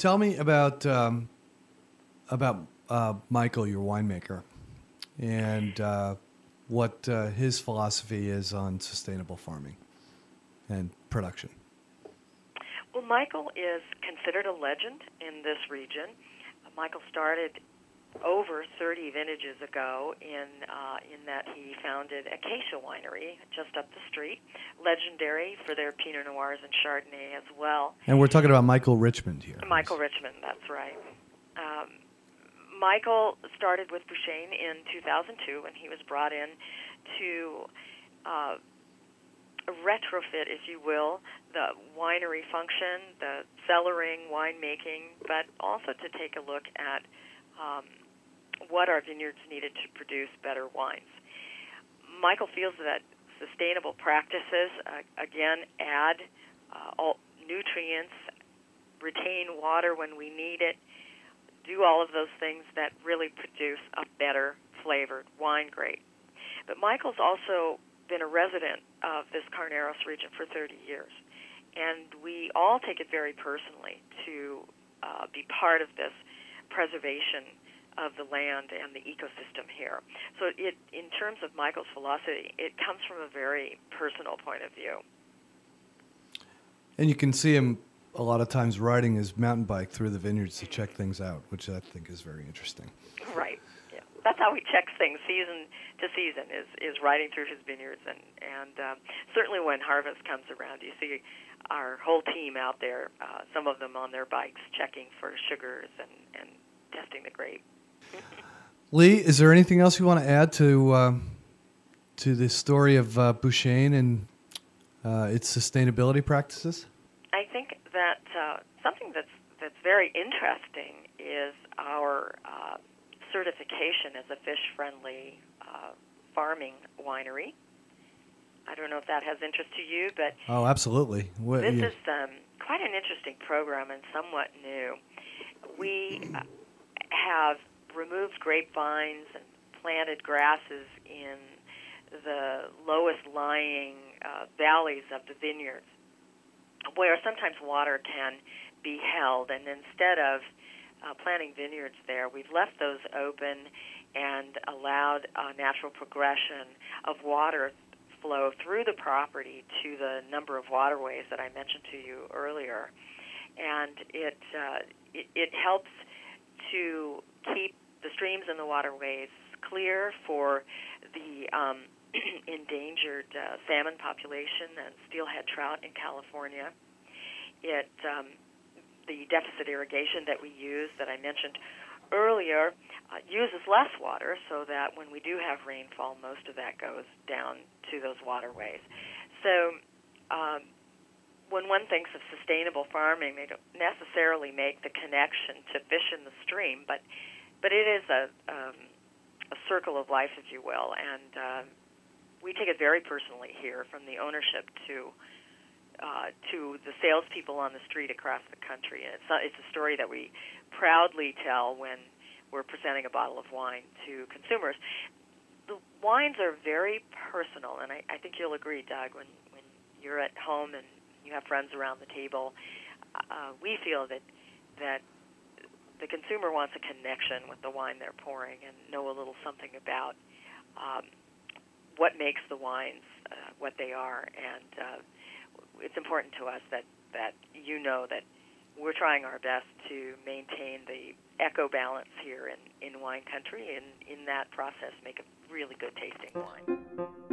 Tell me about Michael, your winemaker, and what his philosophy is on sustainable farming and production. Well, Michael is considered a legend in this region. Michael started over 30 vintages ago in that he founded Acacia Winery just up the street, legendary for their Pinot Noirs and Chardonnay as well. And we're talking about Michael Richmond here. Michael Richmond, that's right. Michael started with Bouchaine in 2002 when he was brought in to retrofit, if you will, the winery function, the cellaring, winemaking, but also to take a look at what our vineyards needed to produce better wines. Michael feels that sustainable practices, again, add all nutrients, retain water when we need it, do all of those things that really produce a better flavored wine grade. But Michael's also been a resident of this Carneros region for 30 years, and we all take it very personally to be part of this preservation of the land and the ecosystem here. So in terms of Michael's philosophy, it comes from a very personal point of view. And you can see him a lot of times riding his mountain bike through the vineyards to check things out, which I think is very interesting. Right. Yeah. That's how he checks things season to season, is riding through his vineyards. And certainly when harvest comes around, you see our whole team out there, some of them on their bikes, checking for sugars and testing the grape. Lee, is there anything else you want to add to the story of Bouchaine and its sustainability practices? I think that something that's very interesting is our certification as a fish-friendly farming winery. I don't know if that has interest to you, but oh, absolutely. This is quite an interesting program and somewhat new. We have removed grapevines and planted grasses in the lowest lying valleys of the vineyards, where sometimes water can be held. And instead of planting vineyards there, we've left those open and allowed a natural progression of water flow through the property to the number of waterways that I mentioned to you earlier. And it helps to keep the streams and the waterways clear for the endangered salmon population and steelhead trout in California. The deficit irrigation that we use, that I mentioned earlier, uses less water, so that when we do have rainfall, most of that goes down to those waterways. So when one thinks of sustainable farming, they don't necessarily make the connection to fish in the stream, but it is a circle of life, if you will, and we take it very personally here, from the ownership to the salespeople on the street across the country. And it's a story that we proudly tell when we're presenting a bottle of wine to consumers. The wines are very personal, and I think you'll agree, Doug, when you're at home and you have friends around the table, we feel that the consumer wants a connection with the wine they're pouring and know a little something about what makes the wines what they are. And it's important to us that you know that we're trying our best to maintain the eco balance here in wine country, and in that process make a really good tasting wine.